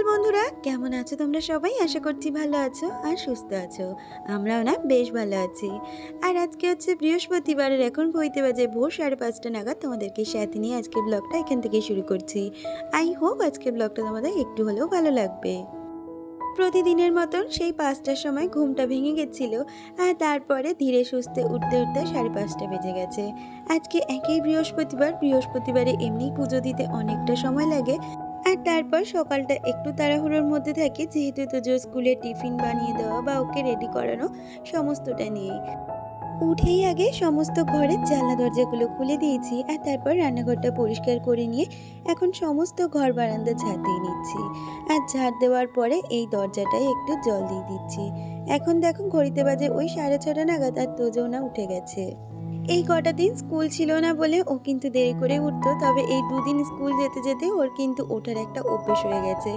বন্ধুরা, কেমন আছো তোমরা সবাই? আশা করছি ভালো আছো আর সুস্থ আছো। আমরাও না বেশ ভালো আছি। আর আজকে হচ্ছে বৃহস্পতিবারের, এখন ঘড়িতে বাজে ভোর 5:30 নাগাদ। তোমাদেরকে সাথে নিয়ে আজকে ব্লগটা এখান থেকে শুরু করছি। আই হোপ আজকে ব্লগটা তোমাদের একটু হলেও ভালো লাগবে। প্রতিদিনের মতন সেই 5টার সময় ঘুমটা ভেঙে গেছিল, আর তারপরে ধীরে সুস্থে উঠতে উঠতে 5:30 বেজে গেছে। আজকে একেই বৃহস্পতিবার, বৃহস্পতিবারে এমনিই পুজো দিতে অনেকটা সময় লাগে। আর তারপর সকালটা একটু তাড়াহুড়োর মধ্যে থাকে, যেহেতু তোজোর স্কুলে টিফিন বানিয়ে দেওয়া বা ওকে রেডি করানো সমস্তটা নিয়েই। উঠেই আগে সমস্ত ঘরের জানলা দরজাগুলো খুলে দিয়েছি, আর তারপর রান্নাঘরটা পরিষ্কার করে নিয়ে এখন সমস্ত ঘর বারান্দা ঝাড় দিয়ে নিচ্ছি। আর ঝাড় দেওয়ার পরে এই দরজাটায় একটু জল দিয়ে দিচ্ছি। এখন দেখো ঘড়িতে বাজে ওই 6:30 নাগাদ, আর তোজো না উঠে গেছে। এই কটা দিন স্কুল ছিল না বলে ও কিন্তু দেরি করে উঠতো, তবে এই দুদিন স্কুল যেতে যেতে ওর কিন্তু ওঠার একটা অভ্যেস হয়ে গেছে।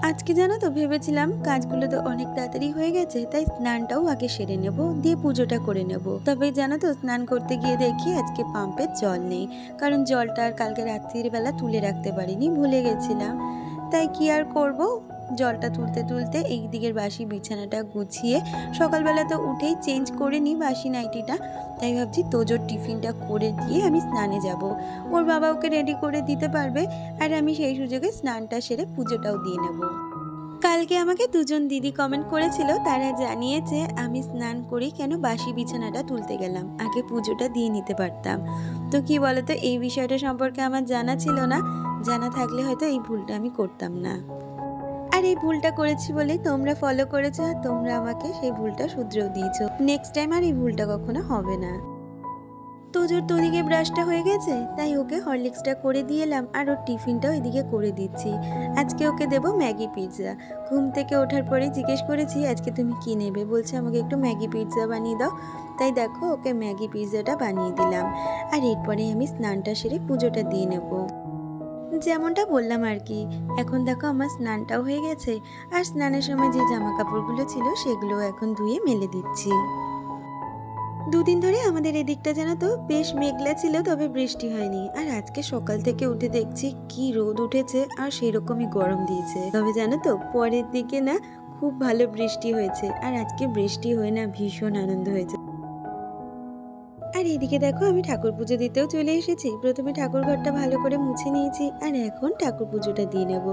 আজকে জানো তো, ভেবেছিলাম কাজগুলো তো অনেক তাড়াতাড়ি হয়ে গেছে, তাই স্নানটাও আগে সেরে নেব, দিয়ে পুজোটা করে নেব। তবে জানো তো, স্নান করতে গিয়ে দেখি আজকে পাম্পের জল নেই, কারণ জলটা আর কালকে রাত্রির বেলা তুলে রাখতে পারিনি, ভুলে গেছিলাম। তাই কি আর করব, জলটা তুলতে তুলতে এই দিকের বাসি বিছানাটা গুছিয়ে সকালবেলা তো উঠেই চেঞ্জ করে নিই বাসি নাইটিটা। তাই ভাবছি তোজোর টিফিনটা করে দিয়ে আমি স্নানে যাব, ওর বাবা ওকে রেডি করে দিতে পারবে, আর আমি সেই সুযোগে স্নানটা সেরে পুজোটাও দিয়ে নেব। কালকে আমাকে দুজন দিদি কমেন্ট করেছিল, তারা জানিয়েছে আমি স্নান করি কেন বাসি বিছানাটা তুলতে গেলাম, আগে পুজোটা দিয়ে নিতে পারতাম। তো কি বলতো, এই বিষয়টা সম্পর্কে আমার জানা ছিল না। জানা থাকলে হয়তো এই ভুলটা আমি করতাম না। আর এই ভুলটা করেছি বলেই তোমরা ফলো করেছো, আর তোমরা আমাকে সেই ভুলটা শুধরেও দিয়েছো। নেক্সট টাইম আর এই ভুলটা কখনো হবে না। তোজোর তো ওদিকে ব্রাশটা হয়ে গেছে, তাই ওকে হরলিক্সটা করে দিয়ে এলাম, আর ওর টিফিনটাও এদিকে করে দিচ্ছি। আজকে ওকে দেবো ম্যাগি পিৎজা। ঘুম থেকে ওঠার পরেই জিজ্ঞেস করেছি আজকে তুমি কি নেবে, বলছে আমাকে একটু ম্যাগি পিৎজা বানিয়ে দাও। তাই দেখো ওকে ম্যাগি পিৎজাটা বানিয়ে দিলাম। আর এরপরে আমি স্নানটা সেরে পুজোটা দিয়ে নেব, যেমনটা বললাম আর কি। এখন দেখো আমার স্নানটাও হয়ে গেছে, আর স্নানের সময় যে জামা কাপড়গুলো ছিল সেগুলো এখন ধুয়ে মেলে দিচ্ছি। দুদিন ধরে আমাদের এদিকটা জানো তো বেশ মেঘলা ছিল, তবে বৃষ্টি হয়নি। আর আজকে সকাল থেকে উঠে দেখছি কি রোদ উঠেছে, আর সেই রকমই গরম দিয়েছে। তবে জানো তো, পরের দিকে না খুব ভালো বৃষ্টি হয়েছে, আর আজকে বৃষ্টি হয়ে না ভীষণ আনন্দ হয়েছে। আর এদিকে দেখো আমি ঠাকুর পুজো দিতেও চলে এসেছি। প্রথমে ঠাকুর ঘরটা ভালো করে মুছে নিয়েছি, আর এখন ঠাকুর পুজোটা দিয়ে নেব।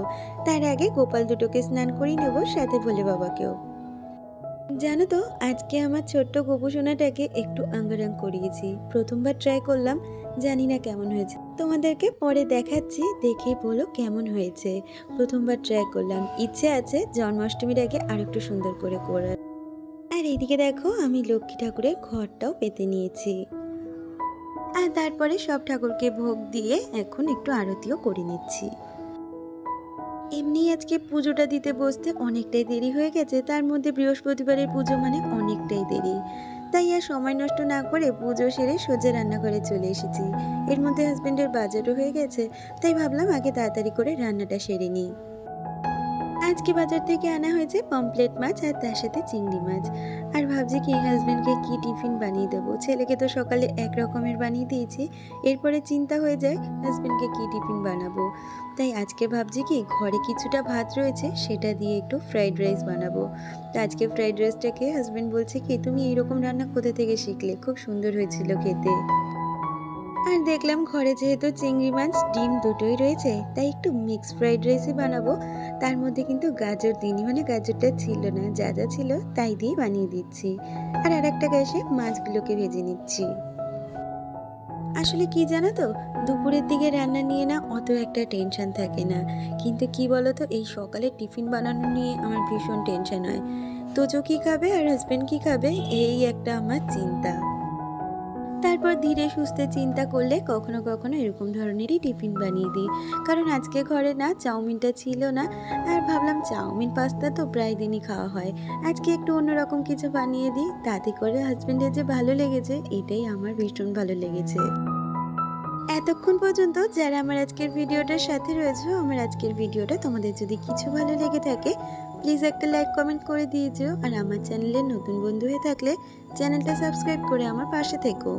তার আগে গোপাল দুটোকে স্নান করিয়ে নেব, সাথে ভোলে বাবাকেও। জানো তো, আজকে আমার ছোট্ট গোপু সোনাটাকে একটু আঙ্গারাং করিয়েছি। প্রথমবার ট্রাই করলাম, জানি না কেমন হয়েছে, তোমাদেরকে পরে দেখাচ্ছি, দেখে বলো কেমন হয়েছে। প্রথমবার ট্রাই করলাম, ইচ্ছে আছে জন্মাষ্টমীর আগে আর একটু সুন্দর করে করার। আর এইদিকে দেখো আমি লক্ষ্মী ঠাকুরের ঘরটাও পেতে নিয়েছি। আর তারপরে সব ঠাকুরকে ভোগ দিয়ে এখন একটু আরতিও করে নিচ্ছি। এমনি আজকে পুজোটা দিতে বসতে অনেকটাই দেরি হয়ে গেছে, তার মধ্যে বৃহস্পতিবারের পুজো মানে অনেকটাই দেরি। তাই আর সময় নষ্ট না করে পুজো সেরে সোজা রান্নাঘরে চলে এসেছি। এর মধ্যে হাজবেন্ডের বাজারও হয়ে গেছে, তাই ভাবলাম আগে তাড়াতাড়ি করে রান্নাটা সেরে নিই। আজকে বাজার থেকে আনা হয়েছে পমফ্লেট মাছ, আর তার সাথে চিংড়ি মাছ। আর ভাবছি কি হাজবেন্ডকে কি টিফিন বানিয়ে দেবো। ছেলেকে তো সকালে এক রকমের বানিয়ে দিয়েছি, এরপরে চিন্তা হয়ে যায় হাজবেন্ডকে কি টিফিন বানাবো। তাই আজকে ভাবছি কি ঘরে কিছুটা ভাত রয়েছে, সেটা দিয়ে একটু ফ্রাইড রাইস বানাবো। তো আজকে ফ্রাইড রাইসটা খেয়ে হাজবেন্ড বলছে কি তুমি এইরকম রান্না কোথা থেকে শিখলে, খুব সুন্দর হয়েছিল খেতে। আর দেখলাম ঘরে যেহেতু চিংড়ি মাছ ডিম দুটোই রয়েছে, তাই একটু মিক্স ফ্রাইড রাইসই বানাবো। তার মধ্যে কিন্তু গাজর দিইনি, মানে গাজরটা ছিল না, যা যা ছিল তাই দিয়ে বানিয়ে দিচ্ছি। আর একটা গ্যাসে মাছগুলোকে ভেজে নিচ্ছি। আসলে কি জানো তো, দুপুরের দিকে রান্না নিয়ে না অত একটা টেনশন থাকে না, কিন্তু কি বলো তো, এই সকালে টিফিন বানানো নিয়ে আমার ভীষণ টেনশন হয়। তোজো কি খাবে আর হাজবেন্ড কি খাবে, এই একটা আমার চিন্তা। তারপর ধীরে সুস্থে চিন্তা করলে কখনো কখনো এরকম ধরনেরই টিফিন বানিয়ে দিই। কারণ আজকে ঘরে না চাউমিনটা ছিল না, আর ভাবলাম চাউমিন পাস্তা তো প্রায় দিনই খাওয়া হয়, আজকে একটু অন্যরকম কিছু বানিয়ে দিই, তাতে করে হাজবেন্ডের যে ভালো লেগেছে এটাই আমার ভীষণ ভালো লেগেছে। এতক্ষণ পর্যন্ত যারা আমার আজকের ভিডিওটার সাথে রয়েছে, আমার আজকের ভিডিওটা তোমাদের যদি কিছু ভালো লেগে থাকে প্লিজ একটা লাইক কমেন্ট করে দিয়ে যেও, আর আমার চ্যানেলে নতুন বন্ধু হয়ে থাকলে চ্যানেলটা সাবস্ক্রাইব করে আমার পাশে থেকো।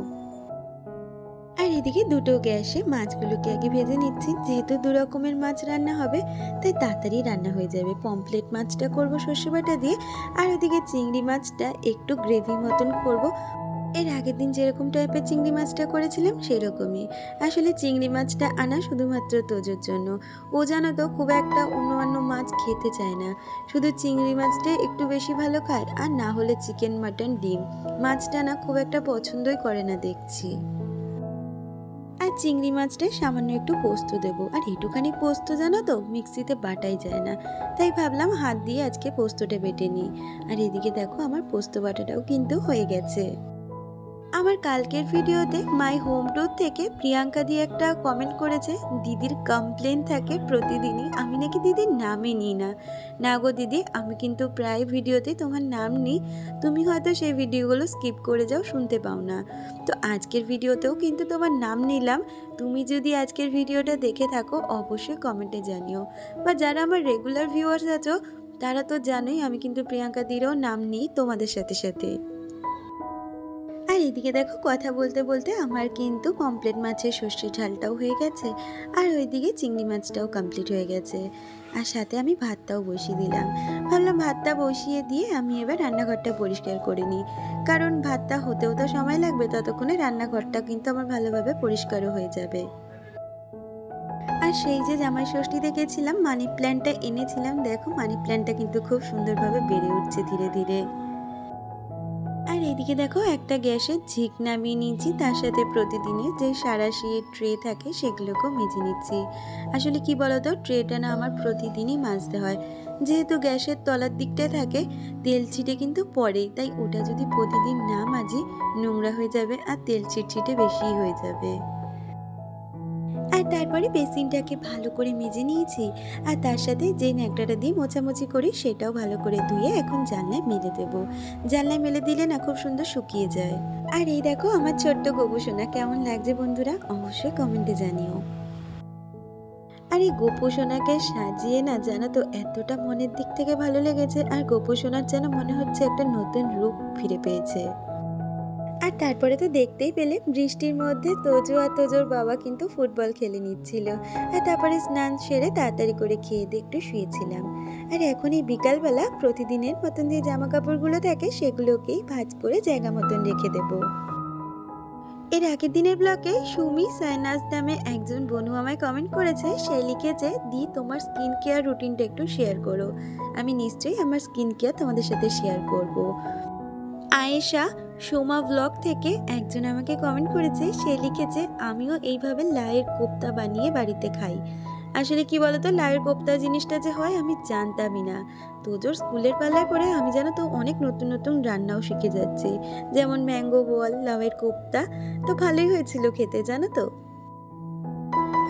আর এদিকে দুটো গ্যাসে মাছগুলোকে আগে ভেজে নিচ্ছি। যেহেতু দু রকমের মাছ রান্না হবে তাই তাড়াতাড়ি রান্না হয়ে যাবে। পমফ্লেট মাছটা করব সর্ষে বাটা দিয়ে, আর ওদিকে চিংড়ি মাছটা একটু গ্রেভি মতন করব। এর আগের দিন যেরকম টাইপের চিংড়ি মাছটা করেছিলাম সেরকমই। আসলে চিংড়ি মাছটা আনা শুধুমাত্র তোজোর জন্য। ও জানো তো খুব একটা অন্য মাছ খেতে চায় না, শুধু চিংড়ি মাছটাই একটু বেশি ভালো খায়, আর না হলে চিকেন, মাটন, ডিম। মাছটা না খুব একটা পছন্দই করে না দেখছি। আর চিংড়ি মাছটায় সামান্য একটু পোস্ত দেবো, আর একটুখানি পোস্ত জানো তো মিক্সিতে বাটাই যায় না, তাই ভাবলাম হাত দিয়ে আজকে পোস্তটা বেটে নিই। আর এদিকে দেখো আমার পোস্ত বাটাটাও কিন্তু হয়ে গেছে। আমার কালকের ভিডিওতে মাই হোম ট্যুর থেকে প্রিয়াঙ্কা দিয়ে একটা কমেন্ট করেছে, দিদির কমপ্লেন থাকে প্রতিদিনই আমি নাকি দিদির নামই নিই না। না গো দিদি, আমি কিন্তু প্রায় ভিডিওতে তোমার নাম নিই, তুমি হয়তো সেই ভিডিওগুলো স্কিপ করে যাও, শুনতে পাও না। তো আজকের ভিডিওতেও কিন্তু তোমার নাম নিলাম। তুমি যদি আজকের ভিডিওটা দেখে থাকো অবশ্যই কমেন্টে জানিও, বা যারা আমার রেগুলার ভিউয়ার্স আছো তারা তো জানোই আমি কিন্তু প্রিয়াঙ্কা দিরও নাম নিই তোমাদের সাথে সাথে। আর এদিকে দেখো কথা বলতে বলতে আমার কিন্তু পমফ্লেট মাছের সর্ষে ঝালটাও হয়ে গেছে, আর ওইদিকে চিংড়ি মাছটাও কমপ্লিট হয়ে গেছে, আর সাথে আমি ভাতটাও বসিয়ে দিলাম। ভাবলাম ভাতটা বসিয়ে দিয়ে আমি এবার রান্নাঘরটা পরিষ্কার করে নিই, কারণ ভাতটা হতেও তো সময় লাগবে, ততক্ষণে রান্নাঘরটা কিন্তু আমার ভালোভাবে পরিষ্কারও হয়ে যাবে। আর সেই যে জামাই ষষ্ঠী দেখেছিলাম মানি প্ল্যান্টটা এনেছিলাম, দেখো মানি প্ল্যান্টটা কিন্তু খুব সুন্দরভাবে বেড়ে উঠছে ধীরে ধীরে। আর এদিকে দেখো একটা গ্যাসের ঝিক নামিয়ে নিয়েছি, তার সাথে প্রতিদিনের যে সাঁড়াশির ট্রে থাকে সেগুলোকেও মেজে নিচ্ছি। আসলে কি বলতো, ট্রেটা না আমার প্রতিদিনই মাজতে হয়, যেহেতু গ্যাসের তলার দিকটা থাকে তেল ছিটে কিন্তু পড়েই, তাই ওটা যদি প্রতিদিন না মাজি নোংরা হয়ে যাবে আর তেল ছিটছিটে বেশিই হয়ে যাবে। আর তারপরে বেসিনটাকে ভালো করে মেজে নিয়েছি, আর তার সাথে যে ন্যাকড়াটা দিয়ে মোছামুছি করি সেটাও ভালো করে ধুয়ে এখন জানলায় মেলে দেবো। জানলায় মেলে দিলে না খুব সুন্দর শুকিয়ে যায়। আর এই দেখো আমার ছোট্ট গোপুসোনা কেমন লাগছে বন্ধুরা, অবশ্যই কমেন্টে জানিও। আর এই গোপুসোনাকে সাজিয়ে না জানো তো এতটা মনের দিক থেকে ভালো লেগেছে, আর গোপুসোনার যেন মনে হচ্ছে একটা নতুন রূপ ফিরে পেয়েছে। আর তারপরে তো দেখতেই পেলে বৃষ্টির মধ্যে তোজো আর তোজোর বাবা কিন্তু ফুটবল খেলে নিচ্ছিল। আর তারপরে স্নান সেরে তাড়াতাড়ি করে খেয়ে দিয়ে একটু শুয়েছিলাম। আর এখন এই বিকালবেলা প্রতিদিনের মতন যে জামা কাপড়গুলো থাকে সেগুলোকেই ভাঁজ করে জায়গা মতন রেখে দেবো। এর আগের দিনের ব্লগে সুমি সাইনাস নামে একজন বনু আমায় কমেন্ট করেছে, সে লিখেছে দি তোমার স্কিন কেয়ার রুটিনটা একটু শেয়ার করো। আমি নিশ্চয়ই আমার স্কিন কেয়ার তোমাদের সাথে শেয়ার করব। আয়েশা সোমা ব্লগ থেকে একজন আমাকে কমেন্ট করেছে, সে লিখেছে আমিও এইভাবে লাউয়ের কোপ্তা বানিয়ে বাড়িতে খাই। আসলে কি বলতো, লাউয়ের কোপ্তা জিনিসটা যে হয় আমি জানতামই না। তোজোর স্কুলের পাল্লায় পড়ে আমি জানো তো অনেক নতুন নতুন রান্নাও শিখে যাচ্ছি, যেমন ম্যাঙ্গো বল, লাউয়ের কোপ্তা। তো ভালোই হয়েছিল খেতে জানো তো।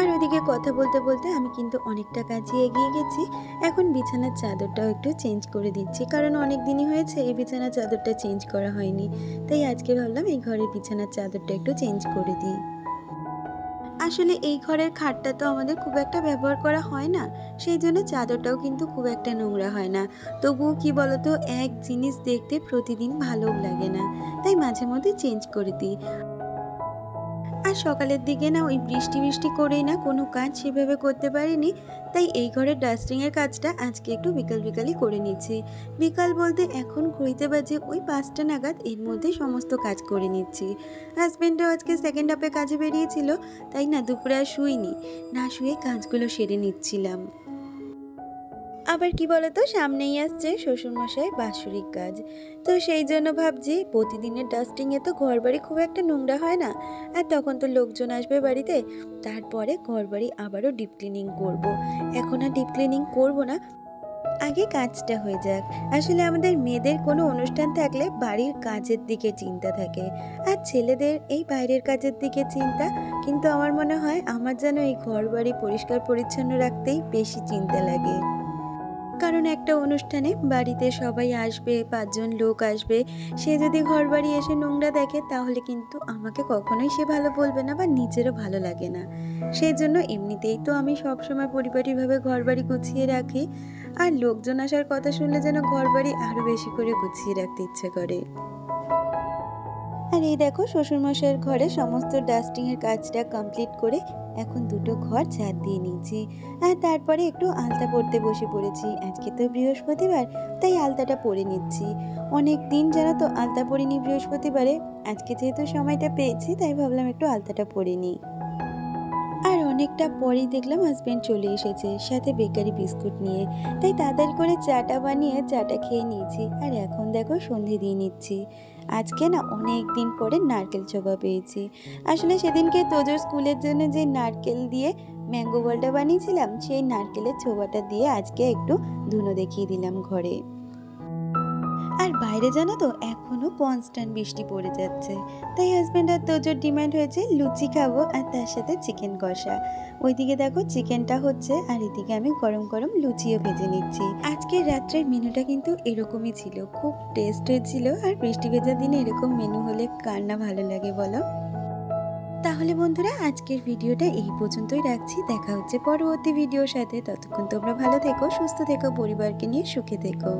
আর ওদিকে কথা বলতে বলতে আমি কিন্তু অনেকটা কাজে এগিয়ে গেছি। এখন বিছানার চাদরটাও একটু চেঞ্জ করে দিচ্ছি, কারণ অনেক দিনই হয়েছে এই বিছানার চাদরটা চেঞ্জ করা হয়নি, তাই আজকে ভাবলাম এই ঘরের বিছানার চাদরটা একটু চেঞ্জ করে দিই। আসলে এই ঘরের খাটটা তো আমাদের খুব একটা ব্যবহার করা হয় না, সেই জন্য চাদরটাও কিন্তু খুব একটা নোংরা হয় না। তবুও কি বলতো, এক জিনিস দেখতে প্রতিদিন ভালোও লাগে না, তাই মাঝে মধ্যে চেঞ্জ করে দিই। আর সকালের দিকে না ওই বৃষ্টি বৃষ্টি করেই না কোনো কাজ সেভাবে করতে পারিনি, তাই এই ঘরের ডাস্টিংয়ের কাজটা আজকে একটু বিকালই করে নিচ্ছি। বিকাল বলতে এখন ঘড়িতে বাজে ওই 5টা নাগাদ, এর মধ্যে সমস্ত কাজ করে নিচ্ছি। হাজব্যান্ডও আজকে সেকেন্ড হাফে কাজে বেরিয়েছিল, তাই না দুপুরে আর শুইনি, না শুয়ে কাজগুলো সেরে নিচ্ছিলাম। আবার কি বলতো, সামনেই আসছে শ্বশুরমশাইয়ের বাৎসরিক কাজ, তো সেই জন্য ভাবছি প্রতিদিনের ডাস্টিংয়ে তো ঘর বাড়ি খুব একটা নোংরা হয় না, আর তখন তো লোকজন আসবে বাড়িতে, তারপরে ঘর বাড়ি আবারও ডিপ ক্লিনিং করব। এখন আর ডিপ ক্লিনিং করব না, আগে কাজটা হয়ে যাক। আসলে আমাদের মেয়েদের কোনো অনুষ্ঠান থাকলে বাড়ির কাজের দিকে চিন্তা থাকে, আর ছেলেদের এই বাইরের কাজের দিকে চিন্তা। কিন্তু আমার মনে হয় আমার যেন এই ঘর বাড়ি পরিষ্কার পরিচ্ছন্ন রাখতেই বেশি চিন্তা লাগে, কারণ একটা অনুষ্ঠানে বাড়িতে সবাই আসবে, 5জন লোক আসবে, সে যদি ঘর বাড়ি এসে নোংরা দেখে তাহলে কিন্তু আমাকে কখনোই সে ভালো বলবে না, বা নিজেরও ভালো লাগে না। সেই জন্য এমনিতেই তো আমি সবসময় পরিপাটিভাবে ঘর বাড়ি গুছিয়ে রাখি, আর লোকজন আসার কথা শুনলে যেন ঘর বাড়ি আরও বেশি করে গুছিয়ে রাখতে ইচ্ছে করে। আর এই দেখো শ্বশুরমশাইয়ের ঘরে সমস্ত ডাস্টিংয়ের কাজটা কমপ্লিট করে এখন দুটো ঘর ঝাড় দিয়ে নিয়েছি। আর তারপরে একটু আলতা পরতে বসে পড়েছি। আজকে তো বৃহস্পতিবার, তাই আলতাটা পরে নিচ্ছি। অনেক দিন জানো তো আলতা পরিনি বৃহস্পতিবারে। আজকে যেহেতু সময়টা পেয়েছি তাই ভাবলাম একটু আলতাটা পরে নিই। আর অনেকটা পরেই দেখলাম হাজব্যান্ড চলে এসেছে সাথে বেকারি বিস্কুট নিয়ে। তাই তাড়াতাড়ি করে চাটা বানিয়ে চাটা খেয়ে নিয়েছি। আর এখন দেখো সন্ধে দিয়ে নিচ্ছি। আজকে না অনেক দিন পরে নারকেল ছোবা পেয়েছি। আসলে সেদিনকে তোজোর স্কুলের জন্য যে নারকেল দিয়ে ম্যাঙ্গো বলটা বানিয়েছিলাম, সেই নারকেলের ছোবাটা দিয়ে আজকে একটু ধুনো দেখিয়ে দিলাম ঘরে। আর বাইরে জানো তো এখনো কনস্ট্যান্ট বৃষ্টি পড়ে যাচ্ছে। তাই হাজব্যান্ড আর তোজোর ডিমান্ড হয়েছে লুচি খাবো আর তার সাথে চিকেন কষা। ওইদিকে দেখো চিকেনটা হচ্ছে আর এদিকে আমি গরম গরম লুচিও ভেজে নিচ্ছি। আজকের রাত্রের মেনুটা কিন্তু এরকমই ছিল, খুব টেস্ট হয়েছিল। আর বৃষ্টি ভেজা দিনে এরকম মেনু হলে কার না ভালো লাগে বলো। তাহলে বন্ধুরা আজকের ভিডিওটা এই পর্যন্তই রাখছি। দেখা হচ্ছে পরবর্তী ভিডিওর সাথে। ততক্ষণ তোমরা ভালো থেকো, সুস্থ থেকো, পরিবারকে নিয়ে সুখে থেকো।